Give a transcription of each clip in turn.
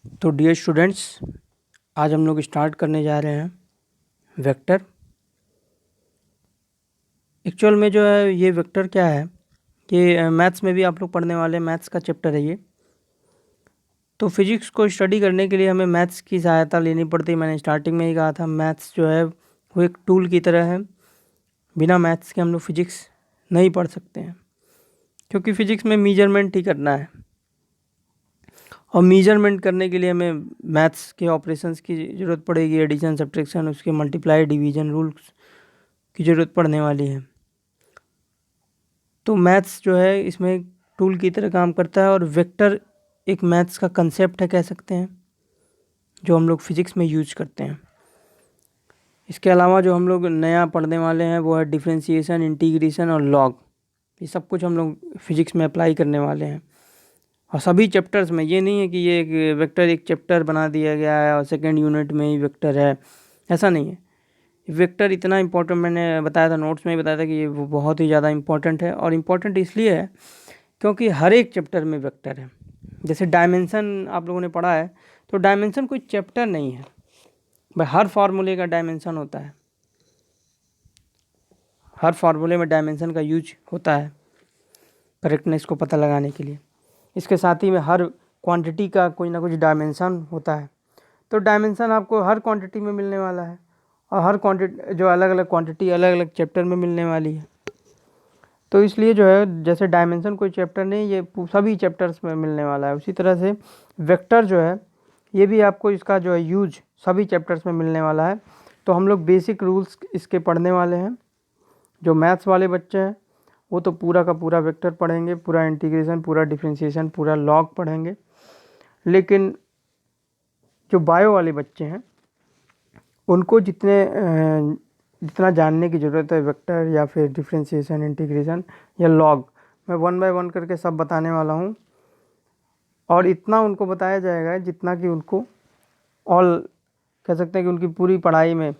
तो dear students, आज हम लोग स्टार्ट करने जा रहे हैं वेक्टर। एक्चुअल में जो है ये वेक्टर क्या है कि मैथ्स में भी आप लोग पढ़ने वाले हैं, मैथ्स का चैप्टर है ये। तो फिजिक्स को स्टडी करने के लिए हमें मैथ्स की सहायता लेनी पड़ती है। मैंने स्टार्टिंग में ही कहा था, मैथ्स जो है वो एक टूल की तरह है। बिना मैथ्स के हम लोग फिजिक्स नहीं पढ़ सकते हैं, क्योंकि फिजिक्स में मेजरमेंट ही करना है, और मेजरमेंट करने के लिए हमें मैथ्स के ऑपरेशंस की ज़रूरत पड़ेगी। एडिशन, सब्ट्रैक्शन, उसके मल्टीप्लाई, डिवीजन रूल्स की ज़रूरत पड़ने वाली है। तो मैथ्स जो है इसमें टूल की तरह काम करता है, और वेक्टर एक मैथ्स का कंसेप्ट है, कह सकते हैं, जो हम लोग फिजिक्स में यूज करते हैं। इसके अलावा जो हम लोग नया पढ़ने वाले हैं वो है डिफरेंशिएशन, इंटीग्रेशन और लॉग। ये सब कुछ हम लोग फिजिक्स में अप्लाई करने वाले हैं, और सभी चैप्टर्स में। ये नहीं है कि ये एक वेक्टर एक चैप्टर बना दिया गया है और सेकेंड यूनिट में ही वेक्टर है, ऐसा नहीं है। वेक्टर इतना इम्पोर्टेंट, मैंने बताया था, नोट्स में ही बताया था कि ये वो बहुत ही ज़्यादा इम्पोर्टेंट है। और इम्पोर्टेंट इसलिए है क्योंकि हर एक चैप्टर में वेक्टर है। जैसे डायमेंशन आप लोगों ने पढ़ा है, तो डायमेंशन कोई चैप्टर नहीं है भाई, हर फार्मूले का डायमेंशन होता है। हर फार्मूले में डायमेंशन का यूज होता है करेक्टनेस को पता लगाने के लिए। इसके साथ ही में हर क्वांटिटी का कोई ना कुछ डायमेंशन होता है। तो डायमेंशन आपको हर क्वांटिटी में मिलने वाला है, और हर क्वांटिटी जो अलग अलग क्वांटिटी अलग अलग चैप्टर में मिलने वाली है। तो इसलिए जो है, जैसे डायमेंशन कोई चैप्टर नहीं, ये सभी चैप्टर्स में मिलने वाला है। उसी तरह से वेक्टर जो है, ये भी आपको इसका जो है यूज सभी चैप्टर्स में मिलने वाला है। तो हम लोग बेसिक रूल्स इसके पढ़ने वाले हैं। जो मैथ्स वाले बच्चे हैं वो तो पूरा का पूरा वेक्टर पढ़ेंगे, पूरा इंटीग्रेशन, पूरा डिफरेंशिएशन, पूरा लॉग पढ़ेंगे। लेकिन जो बायो वाले बच्चे हैं उनको जितना जानने की ज़रूरत है वेक्टर या फिर डिफरेंशिएशन, इंटीग्रेशन या लॉग, मैं वन बाय वन करके सब बताने वाला हूँ। और इतना उनको बताया जाएगा जितना कि उनको ऑल कह सकते हैं कि उनकी पूरी पढ़ाई में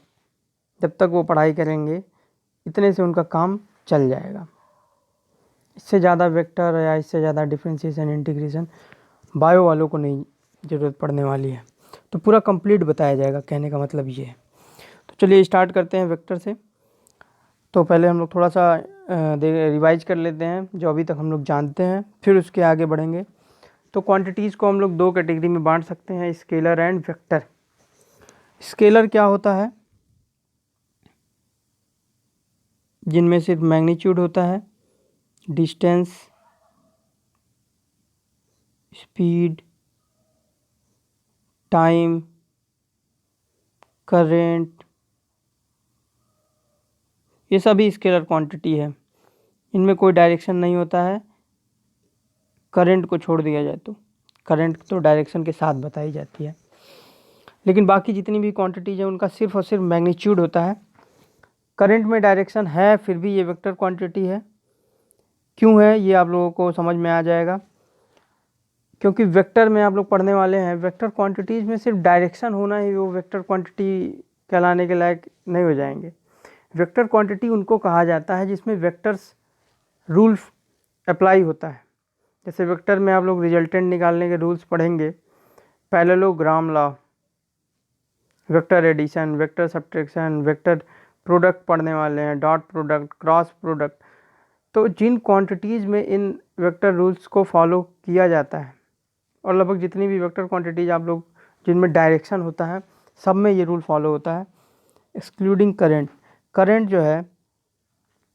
जब तक वो पढ़ाई करेंगे इतने से उनका काम चल जाएगा। इससे ज़्यादा वेक्टर या इससे ज़्यादा डिफरेंशिएशन, इंटीग्रेशन बायो वालों को नहीं ज़रूरत पड़ने वाली है। तो पूरा कंप्लीट बताया जाएगा, कहने का मतलब ये है। तो चलिए स्टार्ट करते हैं वेक्टर से। तो पहले हम लोग थोड़ा सा रिवाइज कर लेते हैं जो अभी तक हम लोग जानते हैं, फिर उसके आगे बढ़ेंगे। तो क्वांटिटीज़ को हम लोग दो कैटेगरी में बांट सकते हैं, स्केलर एंड वेक्टर। स्केलर क्या होता है? जिनमें सिर्फ मैग्नीट्यूड होता है, डिस्टेंस, स्पीड, टाइम, करेंट, ये सभी स्केलर क्वांटिटी है। इनमें कोई डायरेक्शन नहीं होता है, करंट को छोड़ दिया जाए तो। करंट तो डायरेक्शन के साथ बताई जाती है, लेकिन बाकी जितनी भी क्वांटिटीज है उनका सिर्फ और सिर्फ मैग्नीट्यूड होता है। करंट में डायरेक्शन है, फिर भी ये वेक्टर क्वांटिटी है। क्यों है ये आप लोगों को समझ में आ जाएगा, क्योंकि वेक्टर में आप लोग पढ़ने वाले हैं, वेक्टर क्वांटिटीज़ में सिर्फ डायरेक्शन होना ही वो वेक्टर क्वांटिटी कहलाने के लायक नहीं हो जाएंगे। वेक्टर क्वांटिटी उनको कहा जाता है जिसमें वेक्टर्स रूल अप्लाई होता है। जैसे वेक्टर में आप लोग रिजल्टेंट निकालने के रूल्स पढ़ेंगे, parallelogram law, vector addition, vector subtraction, vector product पढ़ने वाले हैं, डॉट प्रोडक्ट, क्रॉस प्रोडक्ट। तो जिन क्वांटिटीज़ में इन वेक्टर रूल्स को फॉलो किया जाता है, और लगभग जितनी भी वेक्टर क्वांटिटीज आप लोग जिनमें डायरेक्शन होता है, सब में ये रूल फॉलो होता है, एक्सक्लूडिंग करंट। करंट जो है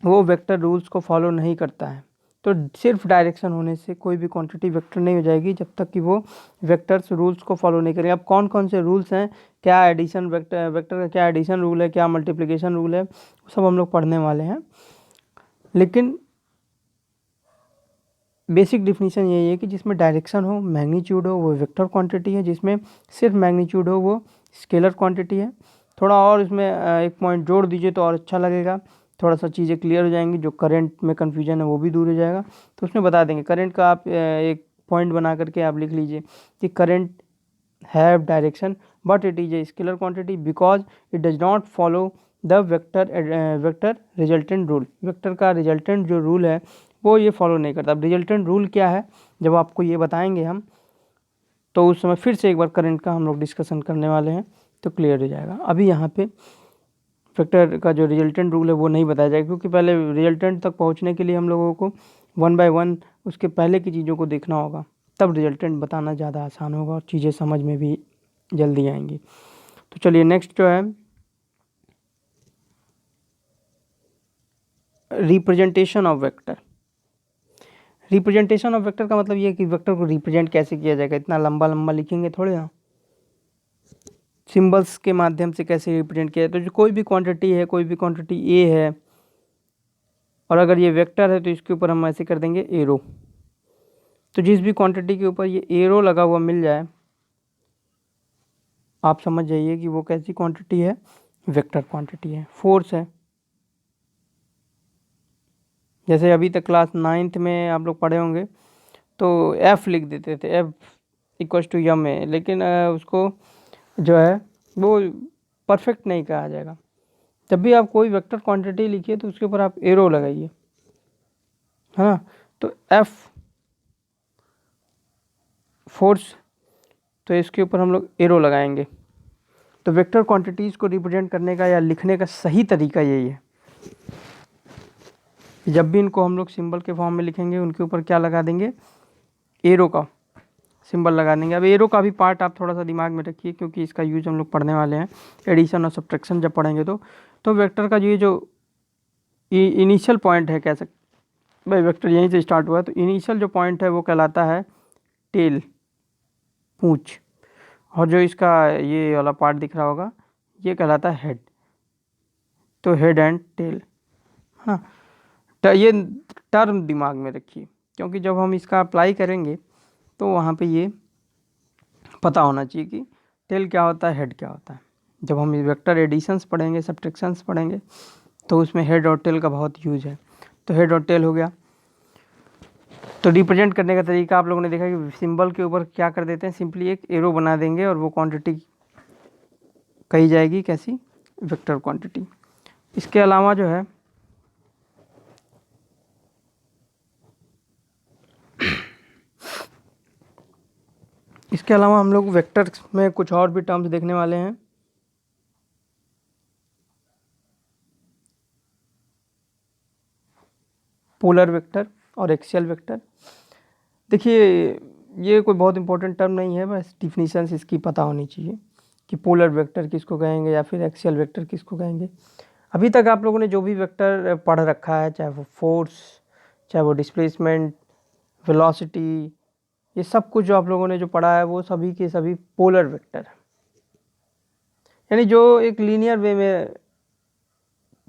वो वेक्टर रूल्स को फॉलो नहीं करता है। तो सिर्फ डायरेक्शन होने से कोई भी क्वांटिटी वेक्टर नहीं हो जाएगी जब तक कि वो वेक्टर्स रूल्स को फॉलो नहीं करेंगे। अब कौन कौन से रूल्स हैं, क्या एडिशन वेक्टर का क्या एडिशन रूल है, क्या मल्टीप्लिकेशन रूल है, वो सब हम लोग पढ़ने वाले हैं। लेकिन बेसिक डिफिनीशन यही है कि जिसमें डायरेक्शन हो, मैग्नीट्यूड हो, वो वेक्टर क्वांटिटी है। जिसमें सिर्फ मैग्नीट्यूड हो वो स्केलर क्वांटिटी है। थोड़ा और इसमें एक पॉइंट जोड़ दीजिए तो और अच्छा लगेगा, थोड़ा सा चीज़ें क्लियर हो जाएंगी, जो करंट में कन्फ्यूजन है वो भी दूर हो जाएगा। तो उसमें बता देंगे करंट का, आप एक पॉइंट बना करके आप लिख लीजिए कि current have direction but it is a scalar quantity because it does not follow the vector resultant rule. Vector का रिजल्टेंट जो रूल है वो ये फॉलो नहीं करता। अब रिजल्टेंट रूल क्या है, जब आपको ये बताएंगे हम, तो उस समय फिर से एक बार करंट का हम लोग डिस्कशन करने वाले हैं, तो क्लियर हो जाएगा। अभी यहाँ पे वेक्टर का जो रिजल्टेंट रूल है वो नहीं बताया जाएगा, क्योंकि पहले रिजल्टेंट तक पहुँचने के लिए हम लोगों को 1 बाय 1 उसके पहले की चीज़ों को देखना होगा, तब रिजल्टेंट बताना ज़्यादा आसान होगा और चीज़ें समझ में भी जल्दी आएंगी। तो चलिए नेक्स्ट जो है representation of vector. Representation of vector का मतलब ये है कि वेक्टर को रिप्रेजेंट कैसे किया जाएगा। इतना लंबा लंबा लिखेंगे थोड़े ना, सिंबल्स के माध्यम से कैसे रिप्रेजेंट किया जाए। तो जो कोई भी क्वांटिटी है, कोई भी क्वांटिटी ए है, और अगर ये वेक्टर है तो इसके ऊपर हम ऐसे कर देंगे एरो। तो जिस भी क्वांटिटी के ऊपर ये एरो लगा हुआ मिल जाए, आप समझ जाइए कि वो कैसी क्वांटिटी है, वेक्टर क्वांटिटी है। फोर्स है, जैसे अभी तक क्लास 9th में आप लोग पढ़े होंगे तो एफ लिख देते थे, एफ इक्वल्स टू यम है, लेकिन उसको जो है वो परफेक्ट नहीं कहा जाएगा। जब भी आप कोई वेक्टर क्वांटिटी लिखिए तो उसके ऊपर आप एरो लगाइए, है ना। तो एफ फोर्स, तो इसके ऊपर हम लोग एरो लगाएंगे। तो वेक्टर क्वांटिटीज़ को रिप्रेजेंट करने का या लिखने का सही तरीका यही है। जब भी इनको हम लोग सिंबल के फॉर्म में लिखेंगे, उनके ऊपर क्या लगा देंगे, एरो का सिंबल लगा देंगे। अब एरो का भी पार्ट आप थोड़ा सा दिमाग में रखिए, क्योंकि इसका यूज हम लोग पढ़ने वाले हैं एडिशन और सब्ट्रैक्शन जब पढ़ेंगे तो वेक्टर का ये जो इनिशियल पॉइंट है, कह सकते भाई वेक्टर यहीं से स्टार्ट हुआ है, तो इनिशियल जो पॉइंट है वो कहलाता है टेल, पूंछ, और जो इसका ये वाला पार्ट दिख रहा होगा ये कहलाता है हेड। तो हेड एंड टेल, हाँ। ये टर्म दिमाग में रखिए, क्योंकि जब हम इसका अप्लाई करेंगे तो वहाँ पे ये पता होना चाहिए कि टेल क्या होता है, हेड क्या होता है। जब हम वेक्टर एडिशंस पढ़ेंगे, सब्ट्रैक्शंस पढ़ेंगे, तो उसमें हेड और टेल का बहुत यूज है। तो हेड और टेल हो गया। तो रिप्रेजेंट करने का तरीका आप लोगों ने देखा कि सिंबल के ऊपर क्या कर देते हैं, सिंपली एक एरो बना देंगे और वो क्वांटिटी कही जाएगी कैसी, वेक्टर क्वांटिटी। इसके अलावा जो है हम लोग वेक्टर्स में कुछ और भी टर्म्स देखने वाले हैं। पोलर वेक्टर और एक्सियल वेक्टर। देखिए ये कोई बहुत इंपॉर्टेंट टर्म नहीं है, बस डिफिनीशंस इसकी पता होनी चाहिए कि पोलर वेक्टर किसको कहेंगे या फिर एक्सियल वेक्टर किसको कहेंगे। अभी तक आप लोगों ने जो भी वेक्टर पढ़ रखा है, चाहे वो फोर्स, चाहे वो डिस्प्लेसमेंट, वेलोसिटी, ये सब कुछ जो आप लोगों ने जो पढ़ा है वो सभी के सभी पोलर वेक्टर है, यानी जो एक लीनियर वे में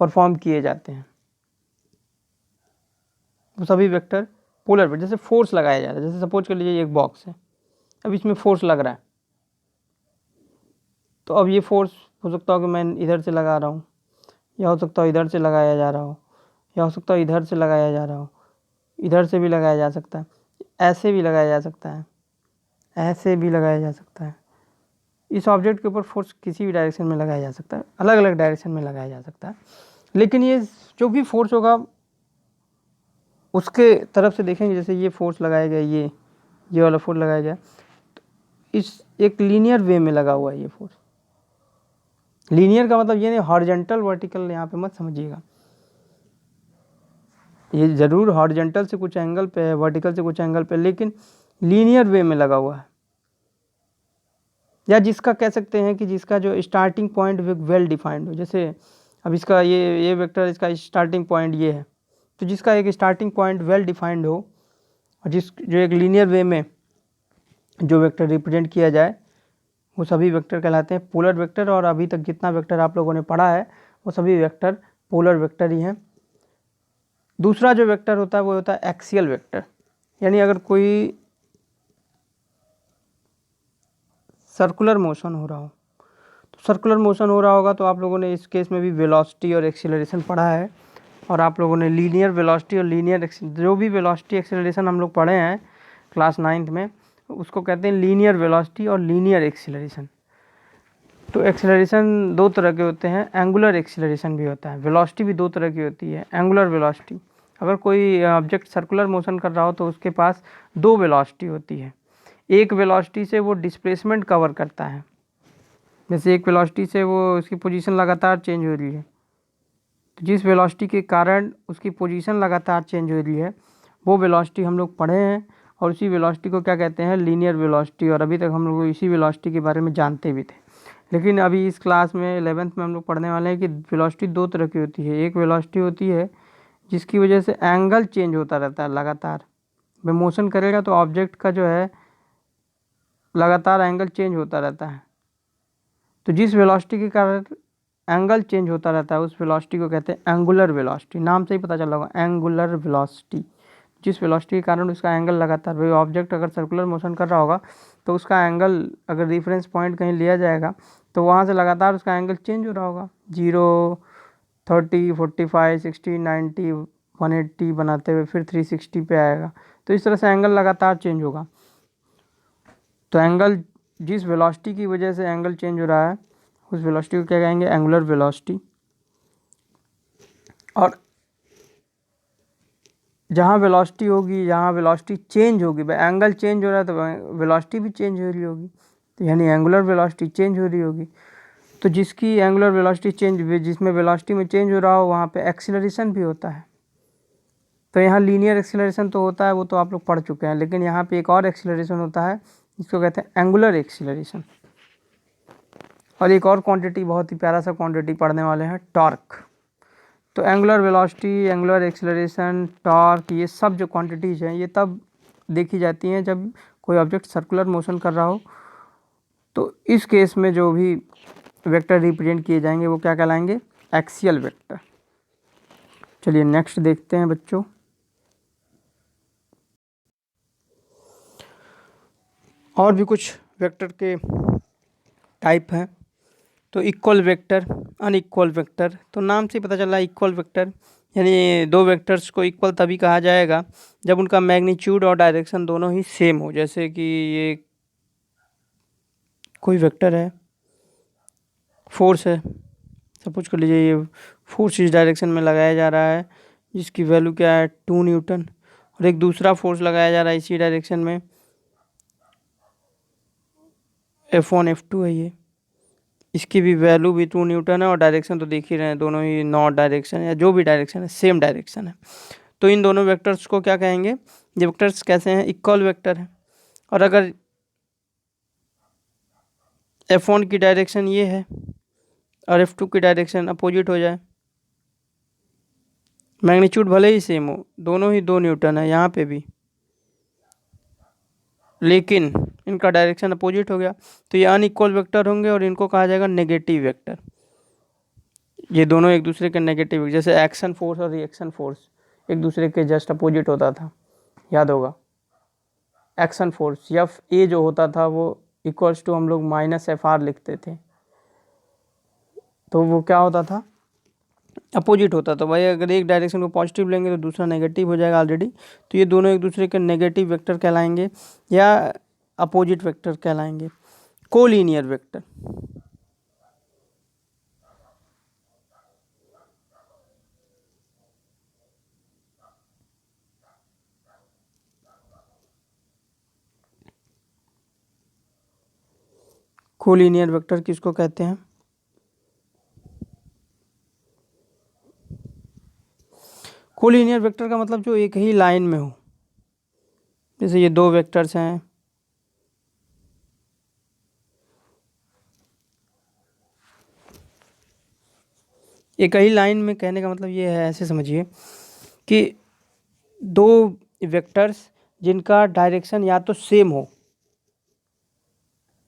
परफॉर्म किए जाते हैं, वो सभी वेक्टर पोलर वेक्टर। जैसे फोर्स लगाया जा रहा है, जैसे सपोज कर लीजिए एक बॉक्स है, अब इसमें फोर्स लग रहा है, तो अब ये फोर्स हो सकता हो कि मैं इधर से लगा रहा हूँ, या हो सकता हो इधर से लगाया जा रहा हो, या हो सकता हो इधर से लगाया जा रहा हो, इधर से भी लगाया जा सकता है, ऐसे भी लगाया जा सकता है, ऐसे भी लगाया जा सकता है। इस ऑब्जेक्ट के ऊपर फोर्स किसी भी डायरेक्शन में लगाया जा सकता है, अलग अलग डायरेक्शन में लगाया जा सकता है, लेकिन ये जो भी फोर्स होगा उसके तरफ से देखेंगे। जैसे ये फोर्स लगाया गया, ये वाला फोर्स लगाया गया, तो इस एक लीनियर वे में लगा हुआ है ये फोर्स। लीनियर का मतलब ये नहीं हॉरिजॉन्टल वर्टिकल, यहाँ पे मत समझिएगा, ये ज़रूर हॉरिजॉन्टल से कुछ एंगल पे है, वर्टिकल से कुछ एंगल पे, लेकिन लीनियर वे में लगा हुआ है। या जिसका कह सकते हैं कि जिसका जो स्टार्टिंग पॉइंट वेल डिफाइंड हो। जैसे अब इसका ये वेक्टर, इसका स्टार्टिंग पॉइंट ये है, तो जिसका एक स्टार्टिंग पॉइंट वेल डिफाइंड हो और जो एक लीनियर वे में जो वेक्टर रिप्रेजेंट किया जाए, वो सभी वेक्टर कहलाते हैं पोलर वेक्टर। और अभी तक जितना वेक्टर आप लोगों ने पढ़ा है वो सभी वेक्टर पोलर वेक्टर ही हैं। दूसरा जो वेक्टर होता है वो होता है एक्सियल वेक्टर, यानी अगर कोई सर्कुलर मोशन हो रहा हो, तो सर्कुलर मोशन हो रहा होगा तो आप लोगों ने इस केस में भी वेलोसिटी और एक्सीलरेशन पढ़ा है, और आप लोगों ने लीनियर वेलोसिटी और लीनियर जो भी वेलोसिटी एक्सीलरेशन हम लोग पढ़े हैं क्लास 9th में, उसको कहते हैं लीनियर वेलोसिटी और लीनियर एक्सीलरेशन। तो एक्सीलरेशन दो तरह के होते हैं, एंगुलर एक्सीलरेशन भी होता है, वेलोसिटी भी दो तरह की होती है। एंगुलर वेलोसिटी, अगर कोई ऑब्जेक्ट सर्कुलर मोशन कर रहा हो तो उसके पास दो वेलोसिटी होती है, एक वेलोसिटी से वो डिस्प्लेसमेंट कवर करता है। जैसे एक वेलोसिटी से वो उसकी पोजीशन लगातार चेंज हो रही है, तो जिस वेलोसिटी के कारण उसकी पोजीशन लगातार चेंज हो रही है वो वेलोसिटी हम लोग पढ़े हैं, और उसी वेलोसिटी को क्या कहते हैं, लीनियर वेलोसिटी। और अभी तक हम लोग इसी वेलोसिटी के बारे में जानते भी थे। लेकिन अभी इस क्लास में 11th में हम लोग पढ़ने वाले हैं कि वेलोसिटी दो तरह की होती है। एक वेलोसिटी होती है जिसकी वजह से एंगल चेंज होता रहता है लगातार। मैं मोशन करेगा तो ऑब्जेक्ट का जो है लगातार एंगल चेंज होता रहता है। तो जिस वेलोसिटी के कारण एंगल चेंज होता रहता है उस वेलोसिटी को कहते हैं एंगुलर वेलोसिटी। नाम से ही पता चल रहा होगा, एंगुलर वेलोसिटी। जिस वेलोसिटी के कारण उसका एंगल लगातार, भाई ऑब्जेक्ट अगर सर्कुलर मोशन कर रहा होगा तो उसका एंगल अगर रेफरेंस पॉइंट कहीं लिया जाएगा तो वहाँ से लगातार उसका एंगल चेंज हो रहा होगा, 0, 30, 45, 60, 90, 180 बनाते हुए फिर 360 पे आएगा। तो इस तरह से एंगल लगातार चेंज होगा। तो एंगल, जिस वेलोसिटी की वजह से एंगल चेंज हो रहा है उस वेलोसिटी को क्या कहेंगे, एंगुलर वेलोसिटी। और जहाँ वेलोसिटी होगी, जहाँ वेलोसिटी चेंज होगी, भाई एंगल चेंज हो रहा है तो वेलोसिटी भी चेंज हो रही होगी, तो यानी एंगुलर वेलोसिटी चेंज हो रही होगी। तो जिसकी एंगुलर वेलोसिटी चेंज, जिसमें वेलोसिटी में चेंज हो रहा हो वहाँ पे एक्सीलरेशन भी होता है। तो यहाँ लीनियर एक्सीलरेशन तो होता है, वो तो आप लोग पढ़ चुके हैं, लेकिन यहाँ पे एक और एक्सीलरेशन होता है जिसको कहते हैं एंगुलर एक्सीलरेशन। और एक और क्वांटिटी, बहुत ही प्यारा सा क्वांटिटी पढ़ने वाले हैं, टॉर्क। तो angular velocity, angular acceleration, torque, ये सब जो क्वांटिटीज़ हैं ये तब देखी जाती हैं जब कोई ऑब्जेक्ट सर्कुलर मोशन कर रहा हो। तो इस केस में जो भी वेक्टर रिप्रेजेंट किए जाएंगे वो क्या कहलाएंगे, एक्सियल वेक्टर। चलिए नेक्स्ट देखते हैं बच्चों। और भी कुछ वेक्टर के टाइप हैं। तो इक्वल वेक्टर, अनइक्वल वेक्टर। तो नाम से पता चल रहा है इक्वल वेक्टर, यानी दो वेक्टर्स को इक्वल तभी कहा जाएगा जब उनका मैग्नीट्यूड और डायरेक्शन दोनों ही सेम हो। जैसे कि ये कोई वेक्टर है, फोर्स है, सपोज कर लीजिए ये फोर्स इस डायरेक्शन में लगाया जा रहा है जिसकी वैल्यू क्या है, 2 न्यूटन। और एक दूसरा फोर्स लगाया जा रहा है इसी डायरेक्शन में, F1 F2 है ये, इसकी भी वैल्यू भी 2 न्यूटन है और डायरेक्शन तो देख ही रहे हैं, दोनों ही नॉर्थ डायरेक्शन या जो भी डायरेक्शन है सेम डायरेक्शन है। तो इन दोनों वेक्टर्स को क्या कहेंगे, ये वेक्टर्स कैसे हैं, इक्वल वेक्टर है। और अगर F1 की डायरेक्शन ये है और F2 की डायरेक्शन अपोजिट हो जाए, मैग्नीट्यूड भले ही सेम हो, दोनों ही 2 न्यूटन है यहाँ पे भी, लेकिन इनका डायरेक्शन अपोजिट हो गया तो ये अनइक्वल वेक्टर होंगे और इनको कहा जाएगा नेगेटिव वेक्टर। ये दोनों एक दूसरे के नेगेटिव, जैसे एक्शन फोर्स और रिएक्शन फोर्स एक दूसरे के जस्ट अपोजिट होता था, याद होगा। एक्शन फोर्स एफ ए जो होता था वो इक्वल्स टू हम लोग -FR लिखते थे, तो वो क्या होता था, अपोजिट होता था। भाई अगर एक डायरेक्शन को पॉजिटिव लेंगे तो दूसरा नेगेटिव हो जाएगा ऑलरेडी। तो ये दोनों एक दूसरे के नेगेटिव वेक्टर कहलाएंगे या अपोजिट वेक्टर कहलाएंगे, कोलिनियर वेक्टर। कोलिनियर वेक्टर किसको कहते हैं, कोलिनियर वेक्टर का मतलब जो एक ही लाइन में हो। जैसे ये दो वेक्टर्स हैं, एक ही लाइन में, कहने का मतलब ये है, ऐसे समझिए कि दो वेक्टर्स जिनका डायरेक्शन या तो सेम हो,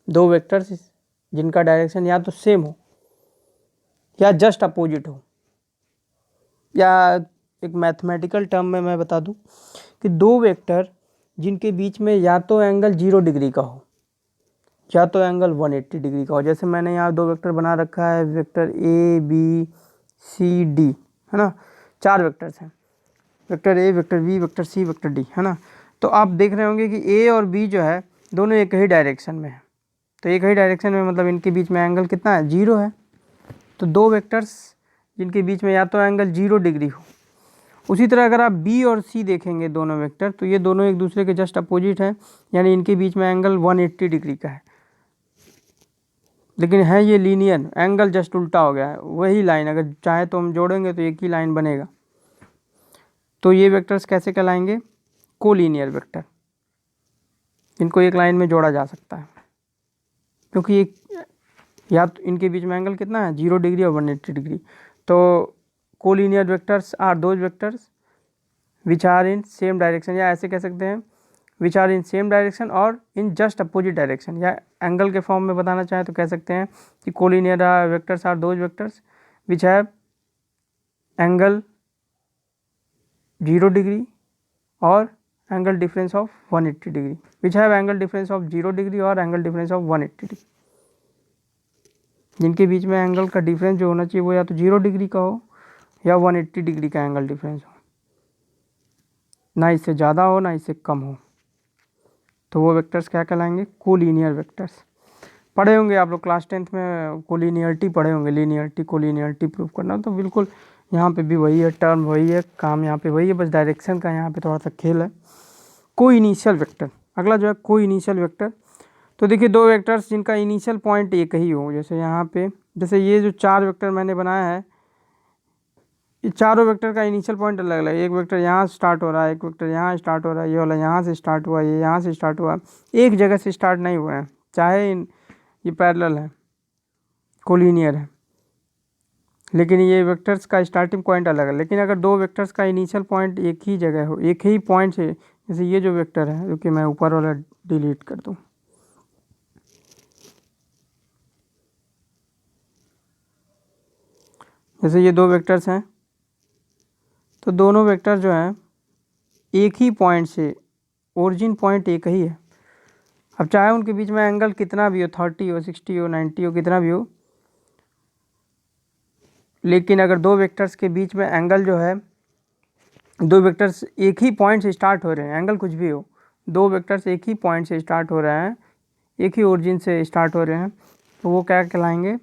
दो वेक्टर्स जिनका डायरेक्शन या तो सेम हो या जस्ट अपोजिट हो, या एक मैथमेटिकल टर्म में मैं बता दूं कि दो वेक्टर जिनके बीच में या तो एंगल 0 डिग्री का हो या तो एंगल 180 डिग्री का हो। जैसे मैंने यहाँ दो वेक्टर बना रखा है, vector A B C D, है ना, 4 वेक्टर्स हैं, vector A, vector B, vector C, vector D, है ना। तो आप देख रहे होंगे कि ए और बी जो है दोनों एक ही डायरेक्शन में है। तो एक ही डायरेक्शन में मतलब इनके बीच में एंगल कितना है, 0 है। तो दो वेक्टर्स जिनके बीच में या तो एंगल 0 डिग्री हो उसी तरह अगर आप बी और सी देखेंगे दोनों वेक्टर, तो ये दोनों एक दूसरे के जस्ट अपोजिट हैं, यानी इनके बीच में एंगल 180 डिग्री का है, लेकिन है ये लीनियर, एंगल जस्ट उल्टा हो गया है। वही लाइन अगर चाहे तो हम जोड़ेंगे तो एक ही लाइन बनेगा। तो ये वेक्टर्स कैसे कहलाएंगे? Collinear vector. इनको एक लाइन में जोड़ा जा सकता है, क्योंकि एक या तो इनके बीच में एंगल कितना है, 0 डिग्री और 180 डिग्री। तो collinear vectors are those vectors which are in same direction, या ऐसे कह सकते हैं which are in same direction और इन जस्ट अपोजिट डायरेक्शन, या एंगल के फॉर्म में बताना चाहें तो कह सकते हैं कि collinear vectors are those vectors which have angle 0 degree और angle difference of 180 degree, which have angle difference of 0 degree और एंगल डिफरेंस ऑफ 180 डिग्री। जिनके बीच में एंगल का डिफरेंस जो होना चाहिए वो या तो 0 डिग्री का हो या 180 डिग्री का एंगल डिफरेंस हो, ना इससे ज़्यादा हो ना इससे कम हो, तो वो वेक्टर्स क्या कहलाएंगे? Collinear vectors. पढ़े होंगे आप लोग क्लास 10th में, कोलीनियरिटी पढ़े होंगे, लीनियरिटी कोलीनियरिटी प्रूव करना। तो बिल्कुल यहाँ पे भी वही है, टर्म वही है, काम यहाँ पे वही है, बस डायरेक्शन का यहाँ पे थोड़ा सा खेल है। को इनिशियल वेक्टर, अगला जो है को इनिशियल वेक्टर। तो देखिए दो वेक्टर्स जिनका इनिशियल पॉइंट एक ही हो, जैसे यहाँ पे, जैसे ये जो 4 वेक्टर मैंने बनाया है, ये चारों वेक्टर का इनिशियल पॉइंट अलग अलग है। एक वेक्टर यहाँ स्टार्ट हो रहा है, एक वेक्टर यहाँ स्टार्ट हो रहा है, ये वाला यहाँ से स्टार्ट हुआ, ये यहाँ से स्टार्ट हुआ, एक जगह से स्टार्ट नहीं हुआ है, चाहे ये पैरेलल है, कोलिनियर है, लेकिन ये वेक्टर्स का स्टार्टिंग पॉइंट अलग है। लेकिन अगर दो वेक्टर्स का इनिशियल पॉइंट एक ही जगह हो, एक ही पॉइंट से, जैसे ये जो वेक्टर है, जो कि मैं ऊपर वाला डिलीट कर दूँ, जैसे ये दो वेक्टर्स हैं, तो दोनों वेक्टर जो हैं एक ही पॉइंट से, ओरिजिन पॉइंट एक ही है। अब चाहे उनके बीच में एंगल कितना भी हो, 30 हो, 60 हो, 90 हो, कितना भी हो, लेकिन अगर दो वेक्टर्स के बीच में एंगल जो है, दो वेक्टर्स एक ही पॉइंट से स्टार्ट हो रहे हैं, एंगल कुछ भी हो, दो वेक्टर्स एक ही पॉइंट से स्टार्ट हो रहे हैं, एक ही ओरिजिन से स्टार्ट हो रहे हैं, तो वो क्या कहलाएंगे?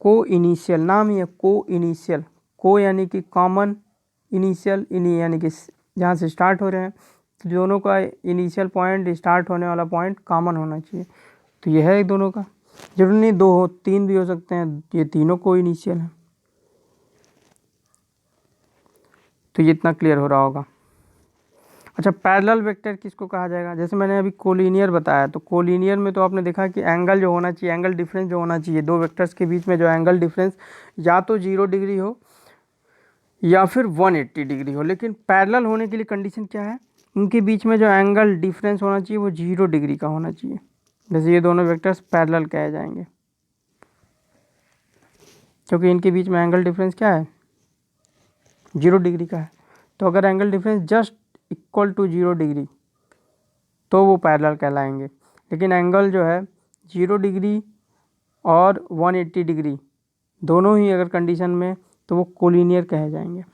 को इनिशियल। नाम ही है को इनिशियल। को यानी कि कॉमन, इनिशियल यानी कि जहाँ से स्टार्ट हो रहे हैं, तो दोनों का इनिशियल पॉइंट, स्टार्ट होने वाला पॉइंट कॉमन होना चाहिए। तो यह है दोनों का, जरूरी नहीं दो हो, तीन भी हो सकते हैं, ये तीनों को इनिशियल है। तो ये इतना क्लियर हो रहा होगा। अच्छा, पैरेलल वेक्टर किसको कहा जाएगा? जैसे मैंने अभी कोलिनियर बताया, तो कोलिनियर में तो आपने देखा कि एंगल जो होना चाहिए, एंगल डिफरेंस जो होना चाहिए, दो वेक्टर्स के बीच में जो एंगल डिफरेंस या तो 0 डिग्री हो या फिर 180 डिग्री हो। लेकिन पैरेलल होने के लिए कंडीशन क्या है? उनके बीच में जो एंगल डिफरेंस होना चाहिए वो 0 डिग्री का होना चाहिए। जैसे ये दोनों वेक्टर्स पैरेलल कहे जाएंगे, क्योंकि इनके बीच में एंगल डिफरेंस क्या है? 0 डिग्री का है। तो अगर angle difference just equal to 0 degree तो वो पैरेलल कहलाएंगे। लेकिन एंगल जो है 0 डिग्री और 180 डिग्री दोनों ही अगर कंडीशन में, तो वो कोलिनियर कहे जाएंगे।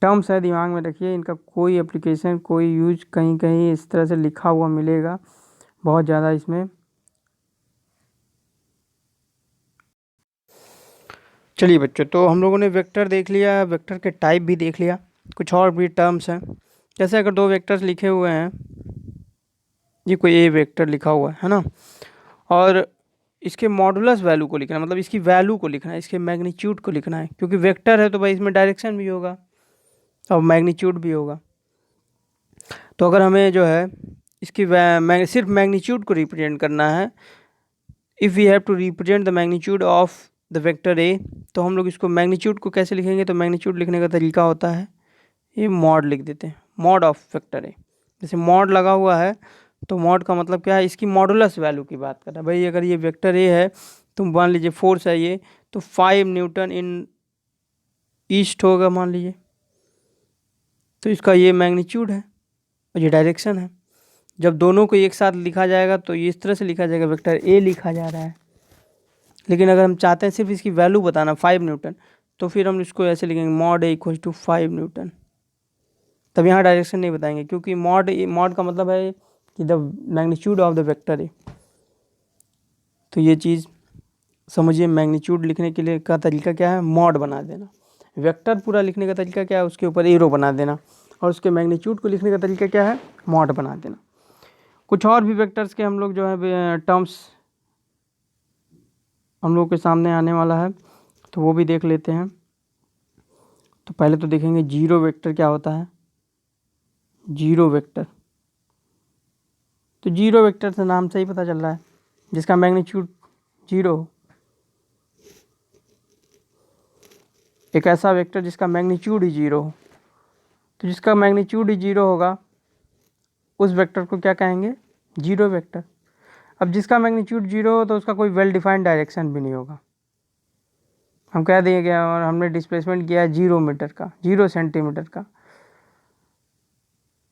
टर्म्स है, दिमाग में रखिए, इनका कोई एप्लीकेशन, कोई यूज कहीं कहीं इस तरह से लिखा हुआ मिलेगा, बहुत ज़्यादा इसमें। चलिए बच्चों, तो हम लोगों ने वेक्टर देख लिया, वेक्टर के टाइप भी देख लिया, कुछ और भी टर्म्स हैं। जैसे अगर दो वेक्टर्स लिखे हुए हैं, ये कोई ए वेक्टर लिखा हुआ है ना, और इसके मॉडुलस वैल्यू को लिखना है, मतलब इसकी वैल्यू को लिखना है, इसके मैग्नीट्यूड को लिखना है, क्योंकि वेक्टर है तो भाई इसमें डायरेक्शन भी होगा और मैग्नीट्यूड भी होगा। तो अगर हमें जो है इसकी सिर्फ मैग्नीट्यूड को रिप्रेजेंट करना है, if we have to represent the magnitude of the vector A, तो हम लोग इसको मैग्नीट्यूड को कैसे लिखेंगे? तो मैग्नीट्यूड लिखने का तरीका होता है, ये मॉड लिख देते हैं, मॉड ऑफ वेक्टर ए। जैसे मॉड लगा हुआ है, तो मॉड का मतलब क्या है? इसकी मॉडुलस वैल्यू की बात कर रहा है। भाई अगर ये वेक्टर ए है, तो मान लीजिए फोर्स है ये, तो 5 न्यूटन इन ईस्ट होगा मान लीजिए, तो इसका ये मैग्नीट्यूड है और ये डायरेक्शन है। जब दोनों को एक साथ लिखा जाएगा तो ये इस तरह से लिखा जाएगा, वेक्टर ए लिखा जा रहा है। लेकिन अगर हम चाहते हैं सिर्फ इसकी वैल्यू बताना 5 न्यूटन, तो फिर हम इसको ऐसे लिखेंगे, mod A equal to 5 newton. तब यहाँ डायरेक्शन नहीं बताएंगे, क्योंकि मॉड का मतलब है कि the magnitude of the vector A. तो ये चीज़ समझिए, मैग्नीट्यूड लिखने के लिए का तरीका क्या है? मॉड बना देना। वेक्टर पूरा लिखने का तरीका क्या है, उसके ऊपर एरो बना देना, और उसके मैग्नीट्यूड को लिखने का तरीका क्या है, मॉड बना देना। कुछ और भी वेक्टर्स के हम लोग जो है टर्म्स हम लोग के सामने आने वाला है, तो वो भी देख लेते हैं। तो पहले तो देखेंगे जीरो वेक्टर क्या होता है। जीरो वेक्टर, तो जीरो वेक्टर से नाम से ही पता चल रहा है, जिसका मैग्नीट्यूड जीरो हो। एक ऐसा वेक्टर जिसका मैग्नीट्यूड ही जीरो हो, तो जिसका मैग्नीट्यूड ही जीरो होगा उस वेक्टर को क्या कहेंगे, जीरो वेक्टर। अब जिसका मैग्नीट्यूड जीरो हो तो उसका कोई वेल डिफाइंड डायरेक्शन भी नहीं होगा। हम कह देंगे और हमने डिस्प्लेसमेंट किया है 0 मीटर का, 0 सेंटीमीटर का,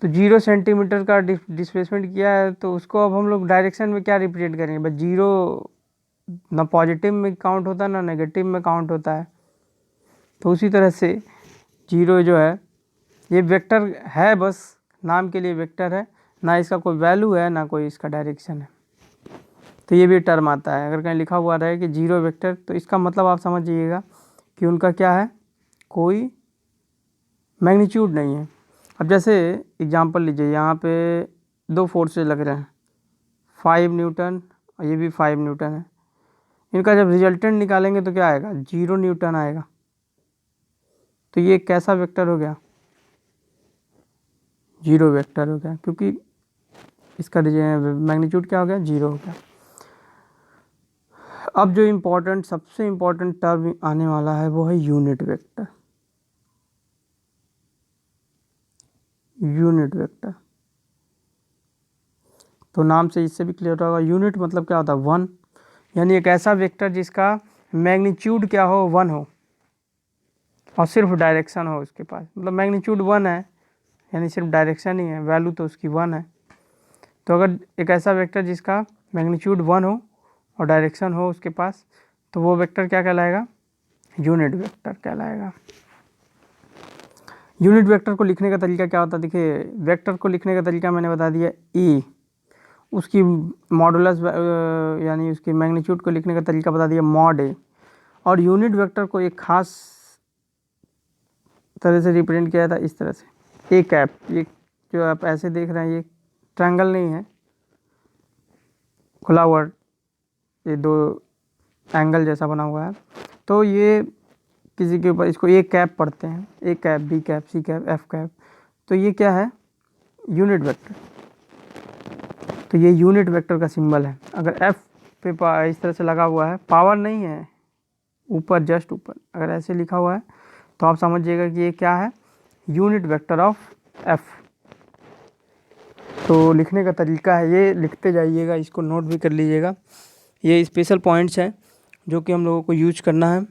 तो 0 सेंटीमीटर का डिस्प्लेसमेंट किया है, तो उसको अब हम लोग डायरेक्शन में क्या रिप्रेजेंट करेंगे, बस जीरो ना पॉजिटिव में काउंट होता है ना नेगेटिव में काउंट होता है। तो उसी तरह से जीरो जो है ये वेक्टर है, बस नाम के लिए वेक्टर है, ना इसका कोई वैल्यू है ना कोई इसका डायरेक्शन है। तो ये भी टर्म आता है, अगर कहीं लिखा हुआ रहे कि जीरो वेक्टर, तो इसका मतलब आप समझिएगा कि उनका क्या है, कोई मैग्नीट्यूड नहीं है। अब जैसे एग्जांपल लीजिए, यहाँ पे दो फोर्सेस लग रहे हैं, 5 न्यूटन और ये भी 5 न्यूटन है। इनका जब रिजल्टेंट निकालेंगे तो क्या आएगा, 0 न्यूटन आएगा। तो ये कैसा वेक्टर हो गया, जीरो वेक्टर हो गया, क्योंकि इसका मैग्नीट्यूड क्या हो गया, जीरो हो गया। अब जो इम्पोर्टेंट, सबसे इम्पोर्टेंट टर्म आने वाला है वो है यूनिट वेक्टर। यूनिट वेक्टर, तो नाम से इससे भी क्लियर होगा, यूनिट मतलब क्या होता है, 1, यानी एक ऐसा वेक्टर जिसका मैग्नीट्यूड क्या हो, 1 हो, और सिर्फ डायरेक्शन हो उसके पास, मतलब मैग्नीट्यूड 1 है यानी सिर्फ डायरेक्शन ही है, वैल्यू तो उसकी 1 है। तो अगर एक ऐसा वेक्टर जिसका मैग्नीट्यूड 1 हो और डायरेक्शन हो उसके पास, तो वो वेक्टर क्या कहलाएगा, यूनिट वेक्टर कहलाएगा। यूनिट वेक्टर को लिखने का तरीका क्या होता है, देखिए वेक्टर को लिखने का तरीका मैंने बता दिया, ई, उसकी मॉडुलस यानी उसकी मैग्नीट्यूड को लिखने का तरीका बता दिया, मॉड ए। और यूनिट वेक्टर को एक खास तरह से रिप्रेजेंट किया था, इस तरह से, ए कैप। ये जो आप ऐसे देख रहे हैं ये ट्रायंगल नहीं है, खुला हुआ, ये दो एंगल जैसा बना हुआ है। तो ये किसी के ऊपर इसको ए कैप पढ़ते हैं, A cap, B cap, C cap, F cap. तो ये क्या है, यूनिट वेक्टर। तो ये यूनिट वेक्टर का सिंबल है। अगर एफ पे इस तरह से लगा हुआ है, पावर नहीं है, ऊपर, जस्ट ऊपर, अगर ऐसे लिखा हुआ है तो आप समझिएगा कि ये क्या है, यूनिट वेक्टर ऑफ एफ। तो लिखने का तरीका है ये, लिखते जाइएगा, इसको नोट भी कर लीजिएगा। ये स्पेशल पॉइंट्स हैं जो कि हम लोगों को यूज करना है।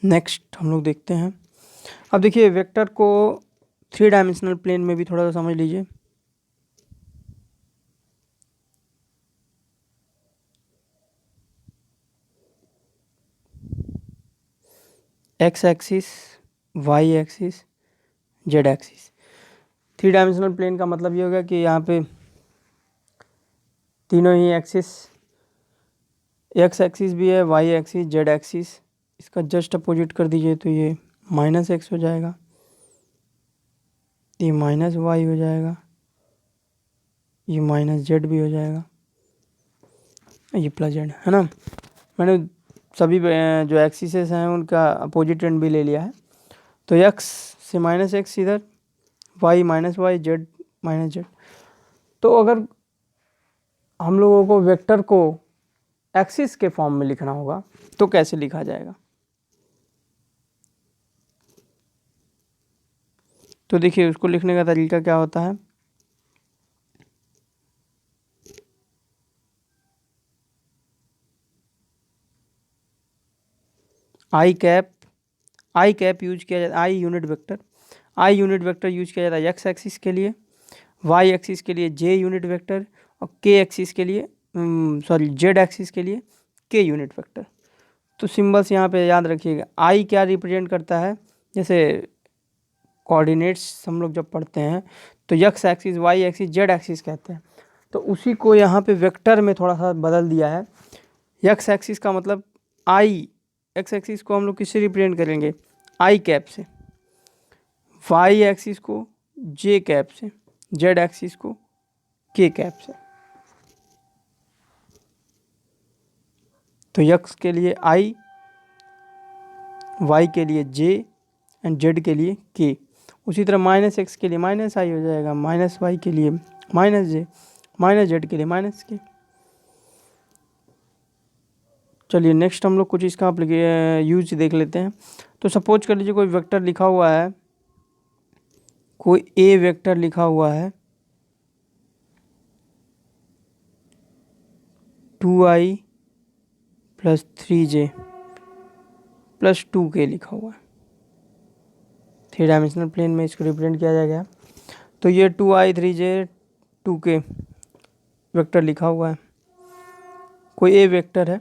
नेक्स्ट हम लोग देखते हैं। अब देखिए वेक्टर को 3 डायमेंशनल प्लेन में भी थोड़ा सा समझ लीजिए। X axis, Y axis, Z axis. 3 dimensional plane का मतलब ये होगा कि यहाँ पे तीनों ही एक्सिस, एक्स एक्सिस भी है, वाई एक्सिस, जेड एक्सिस, इसका जस्ट अपोजिट कर दीजिए तो ये माइनस एक्स हो जाएगा, ये माइनस वाई हो जाएगा, ये माइनस जेड भी हो जाएगा, ये प्लस जेड, है ना। मैंने सभी जो एक्सिस हैं उनका अपोजिट एंड भी ले लिया है। तो एक्स से माइनस एक्स इधर, Y minus Y, Z minus Z. तो अगर हम लोगों को वेक्टर को एक्सिस के फॉर्म में लिखना होगा तो कैसे लिखा जाएगा, तो देखिए उसको लिखने का तरीका क्या होता है। आई कैप यूज किया जाता है, आई यूनिट वेक्टर यूज किया जाता है एक्स एक्सिस के लिए, वाई एक्सिस के लिए जे यूनिट वेक्टर, और के एक्सिस के लिए जेड एक्सिस के लिए के यूनिट वेक्टर। तो सिंबल्स यहाँ पे याद रखिएगा। आई क्या रिप्रेजेंट करता है, जैसे कोऑर्डिनेट्स हम लोग जब पढ़ते हैं तो X axis, Y axis, Z axis कहते हैं, तो उसी को यहाँ पे वेक्टर में थोड़ा सा बदल दिया है। एक्स एक्सिस का मतलब आई एक्स एक्सिस को हम लोग किससे रिप्रेजेंट करेंगे, आई कैप से, वाई एक्सिस को जे कैप से, जेड एक्सिस को के कैप से। तो एक्स के लिए आई, वाई के लिए जे एंड जेड के लिए के। उसी तरह माइनस एक्स के लिए माइनस आई हो जाएगा, माइनस वाई के लिए माइनस जे, माइनस जेड के लिए माइनस के। चलिए नेक्स्ट हम लोग कुछ इसका यूज देख लेते हैं। तो सपोज कर लीजिए कोई वेक्टर लिखा हुआ है, कोई ए वेक्टर लिखा हुआ है 2i + 3j + 2k लिखा हुआ है, 3 डायमेंशनल प्लेन में इसको रिप्रेजेंट किया जाएगा। तो ये 2i 3j 2k वेक्टर लिखा हुआ है, कोई ए वेक्टर है।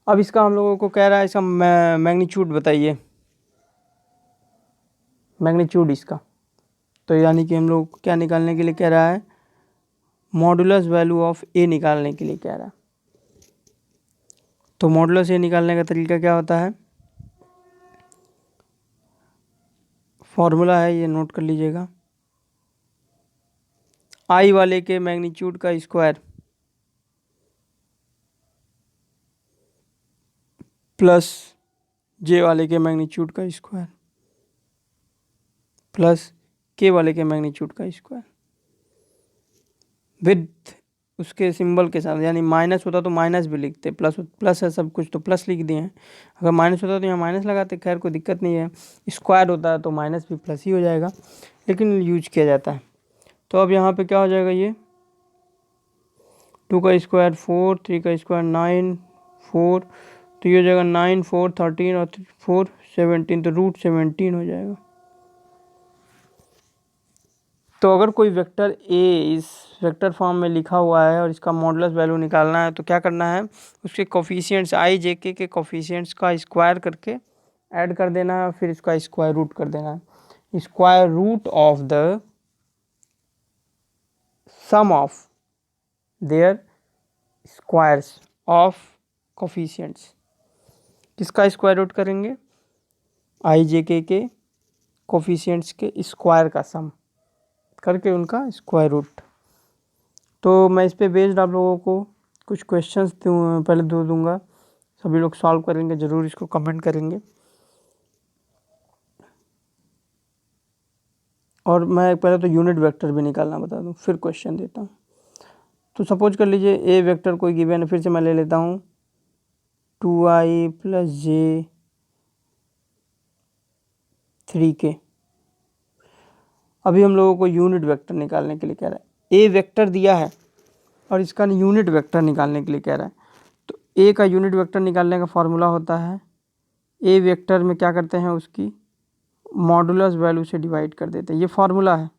अब इसका हम लोगों को कह रहा है इसका मैग्नीट्यूड बताइए, मैग्नीट्यूड इसका। तो यानी कि हम लोग क्या निकालने के लिए कह रहा है, मॉडुलस वैल्यू ऑफ ए निकालने के लिए कह रहा है। तो मॉडुलस ए निकालने का तरीका क्या होता है, फॉर्मूला है ये नोट कर लीजिएगा, आई वाले के मैग्नीट्यूड का स्क्वायर प्लस जे वाले के मैग्नीट्यूड का स्क्वायर प्लस के वाले के मैग्नीट्यूड का स्क्वायर विद उसके सिंबल के साथ। यानी माइनस होता तो माइनस भी लिखते, प्लस प्लस है सब कुछ तो प्लस लिख दिए हैं, अगर माइनस होता तो यहाँ माइनस लगाते, खैर कोई दिक्कत नहीं है। स्क्वायर होता है तो माइनस भी प्लस ही हो जाएगा, लेकिन यूज किया जाता है। तो अब यहाँ पे क्या हो जाएगा, ये 2 का स्क्वायर 4, 3 का स्क्वायर 9, 4, तो ये हो जाएगा 9, 4, 13 और 4 17, तो √17 हो जाएगा। तो अगर कोई वेक्टर ए इस वेक्टर फॉर्म में लिखा हुआ है और इसका मॉडुलस वैल्यू निकालना है, तो क्या करना है, उसके कोफिशिएंट्स आई जे के कोफिशिएंट्स का स्क्वायर करके ऐड कर देना है, फिर इसका स्क्वायर रूट कर देना है। Square root of the sum of their squares of coefficients, किसका स्क्वायर रूट करेंगे, आई जे के कोफिशिएंट्स के स्क्वायर का सम करके उनका स्क्वायर रूट। तो मैं इस पे बेस्ड आप लोगों को कुछ क्वेश्चंस पहले दूंगा, सभी लोग सॉल्व करेंगे, ज़रूर इसको कमेंट करेंगे। और मैं पहले तो यूनिट वेक्टर भी निकालना बता दूं, फिर क्वेश्चन देता हूँ। तो सपोज कर लीजिए ए वेक्टर कोई गिवन है, फिर से मैं ले लेता हूँ 2i + j 3k। अभी हम लोगों को यूनिट वेक्टर निकालने के लिए कह रहा है, ए वेक्टर दिया है और इसका यूनिट वेक्टर निकालने के लिए कह रहा है। तो ए का यूनिट वेक्टर निकालने का फॉर्मूला होता है, ए वेक्टर में क्या करते हैं, उसकी मॉडुलस वैल्यू से डिवाइड कर देते हैं। ये फार्मूला है,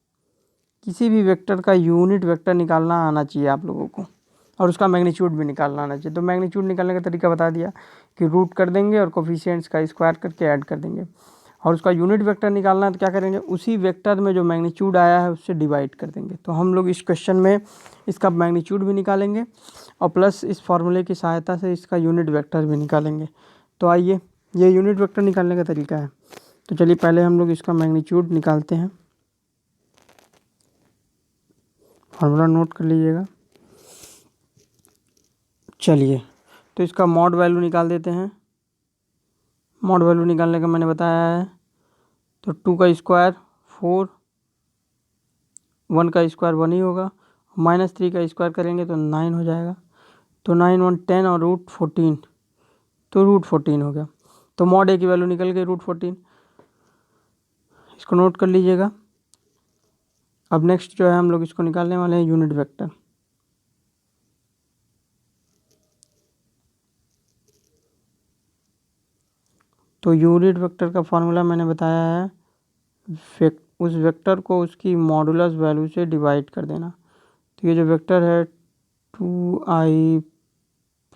किसी भी वेक्टर का यूनिट वेक्टर निकालना आना चाहिए आप लोगों को, और उसका मैग्नीट्यूड भी निकालना आना चाहिए। तो मैग्नीट्यूड निकालने का तरीका बता दिया कि रूट कर देंगे और कोफिशिएंट्स का स्क्वायर करके ऐड कर देंगे। और उसका यूनिट वेक्टर निकालना है तो क्या करेंगे, उसी वेक्टर में जो मैग्नीट्यूड आया है उससे डिवाइड कर देंगे। तो हम लोग इस क्वेश्चन में इसका मैग्नीट्यूड भी निकालेंगे और प्लस इस फार्मूले की सहायता से इसका यूनिट वेक्टर भी निकालेंगे। तो आइए, ये यूनिट वेक्टर निकालने का तरीका है। तो चलिए पहले हम लोग इसका मैग्नीट्यूड निकालते हैं, फार्मूला नोट कर लीजिएगा। चलिए तो इसका मॉड वैल्यू निकाल देते हैं। मॉड वैल्यू निकालने का मैंने बताया है, तो 2 का स्क्वायर 4, 1 का स्क्वायर 1 ही होगा, -3 का स्क्वायर करेंगे तो 9 हो जाएगा। तो 9 1 10 और √14, तो √14 हो गया। तो मॉड ए की वैल्यू निकल गई √14, इसको नोट कर लीजिएगा। अब नेक्स्ट जो है हम लोग इसको निकालने वाले हैं यूनिट वेक्टर। तो यूनिट वेक्टर का फार्मूला मैंने बताया है, उस वेक्टर को उसकी मॉडुलस वैल्यू से डिवाइड कर देना। तो ये जो वेक्टर है 2i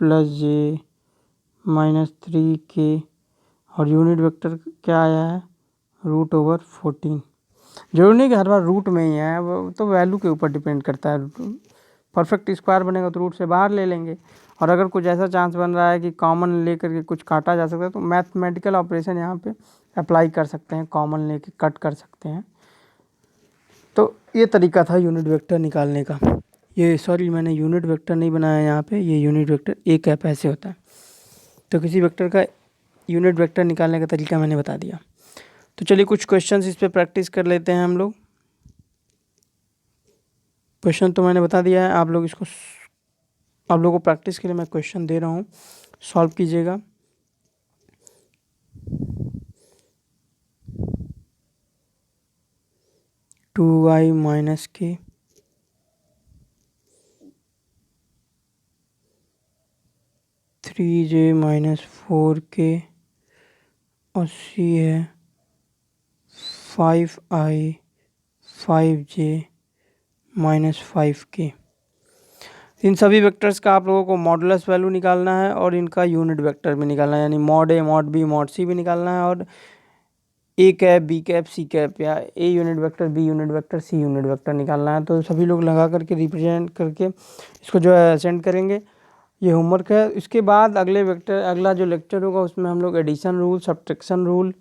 + j -3k, और यूनिट वेक्टर क्या आया है, √14। जरूरी नहीं कि हर बार रूट में ही है, वो तो वैल्यू के ऊपर डिपेंड करता है। परफेक्ट स्क्वायर बनेगा तो रूट से बाहर ले लेंगे, और अगर कुछ ऐसा चांस बन रहा है कि कॉमन लेकर के कुछ काटा जा सकता है तो मैथमेटिकल ऑपरेशन यहाँ पे अप्लाई कर सकते हैं, कॉमन लेके कट कर सकते हैं। तो ये तरीका था यूनिट वेक्टर निकालने का। ये सॉरी मैंने यूनिट वेक्टर नहीं बनाया यहाँ पे, ये यूनिट वेक्टर ए कैप ऐसे होता है। तो किसी वेक्टर का यूनिट वेक्टर निकालने का तरीका मैंने बता दिया। तो चलिए कुछ क्वेश्चंस इस पे प्रैक्टिस कर लेते हैं हम लोग। क्वेश्चन तो मैंने बता दिया है, आप लोग इसको, आप लोगों को प्रैक्टिस के लिए मैं क्वेश्चन दे रहा हूँ, सॉल्व कीजिएगा। टू वाई माइनस के थ्री जे माइनस 4k और सी है 5i 5j माइनस 5k। इन सभी वेक्टर्स का आप लोगों को मॉडुलस वैल्यू निकालना है और इनका यूनिट वेक्टर भी निकालना है, यानी mod A mod B mod C भी निकालना है, और A cap B cap C cap या A unit vector B unit vector C unit vector निकालना है। तो सभी लोग लगा करके रिप्रेजेंट करके इसको जो है सेंड करेंगे। ये होमवर्क है। इसके बाद अगला जो लेक्चर होगा उसमें हम लोग एडिशन रूल, सब्ट्रैक्शन रूल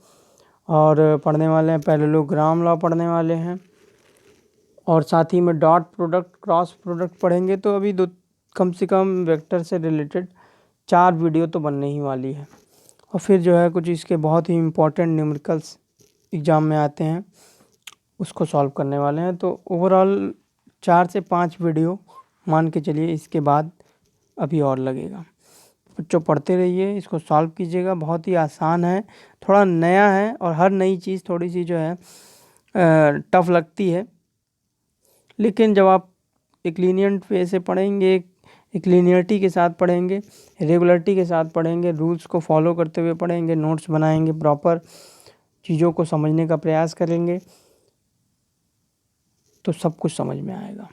और पढ़ने वाले हैं, पैरेललोग्राम लॉ पढ़ने वाले हैं, और साथ ही में डॉट प्रोडक्ट क्रॉस प्रोडक्ट पढ़ेंगे। तो अभी कम से कम वेक्टर से रिलेटेड 4 वीडियो तो बनने ही वाली है। और फिर जो है कुछ इसके बहुत ही इम्पोर्टेंट न्यूमेरिकल्स एग्ज़ाम में आते हैं, उसको सॉल्व करने वाले हैं। तो ओवरऑल 4 से 5 वीडियो मान के चलिए, इसके बाद अभी और लगेगा। बच्चों पढ़ते रहिए, इसको सॉल्व कीजिएगा, बहुत ही आसान है, थोड़ा नया है, और हर नई चीज़ थोड़ी सी जो है टफ लगती है, लेकिन जब आप एक लीनियंट वे से पढ़ेंगे, एक लीनियरिटी के साथ पढ़ेंगे, रेगुलरिटी के साथ पढ़ेंगे, रूल्स को फॉलो करते हुए पढ़ेंगे, नोट्स बनाएंगे, प्रॉपर चीज़ों को समझने का प्रयास करेंगे, तो सब कुछ समझ में आएगा।